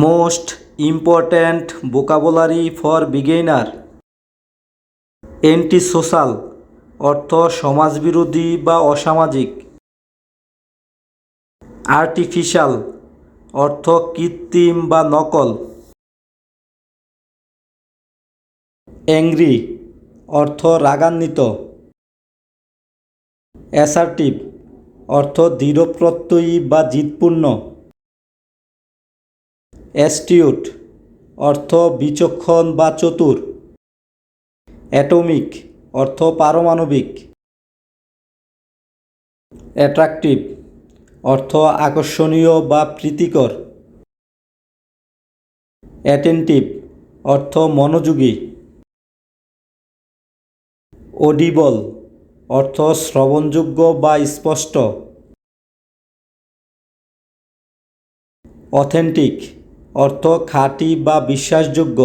Most important vocabulary for beginner. Anti social অর্থ সমাজবিরোধী বা অসামাজিক। আর্টিফিশিয়াল অর্থ কৃত্রিম বা নকল। অ্যাংরি অর্থ রাগান্বিত। অ্যাসার্টিভ অর্থ দৃঢ়প্রত্যয়ী বা জিদপূর্ণ। অ্যাস্টিউট অর্থ বিচক্ষণ বা চতুর। অ্যাটমিক অর্থ পারমাণবিক। অ্যাট্রাকটিভ অর্থ আকর্ষণীয় বা প্রীতিকর। অ্যাটেন্টিভ অর্থ মনোযোগী। অডিবল অর্থ শ্রবণযোগ্য বা স্পষ্ট। অথেন্টিক অর্থ খাঁটি বা বিশ্বাসযোগ্য।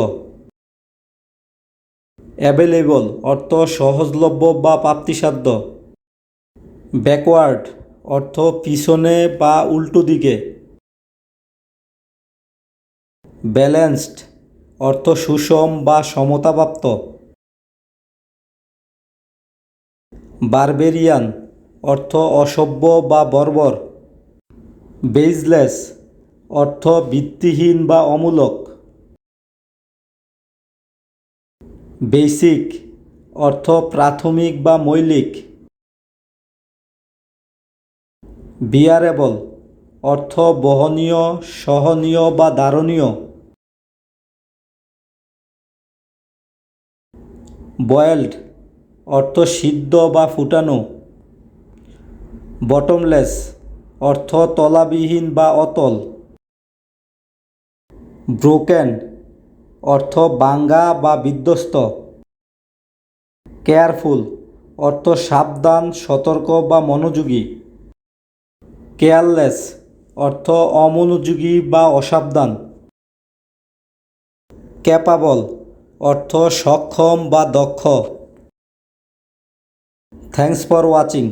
অ্যাভেলেবল অর্থ সহজলভ্য বা প্রাপ্তিসাধ্য। ব্যাকওয়ার্ড অর্থ পিছনে বা উল্টো দিকে। ব্যালেন্সড অর্থ সুষম বা সমতাপ্রাপ্ত। বারবেরিয়ান অর্থ অসভ্য বা বর্বর। বেজলেস অর্থ ভিত্তিহীন বা অমূলক। বেসিক অর্থ প্রাথমিক বা মৌলিক। বিয়ারেবল অর্থ বহনীয়, সহনীয় বা ধারণীয়। বয়েলড অর্থ সিদ্ধ বা ফুটানো। বটমলেস অর্থ তলাবিহীন বা অতল। ব্রোকেন অর্থ ভাঙা বা বিধ্বস্ত। কেয়ারফুল অর্থ সাবধান, সতর্ক বা মনোযোগী। কেয়ারলেস অর্থ অমনোযোগী বা অসাবধান। ক্যাপাবল অর্থ সক্ষম বা দক্ষ। Thanks for watching.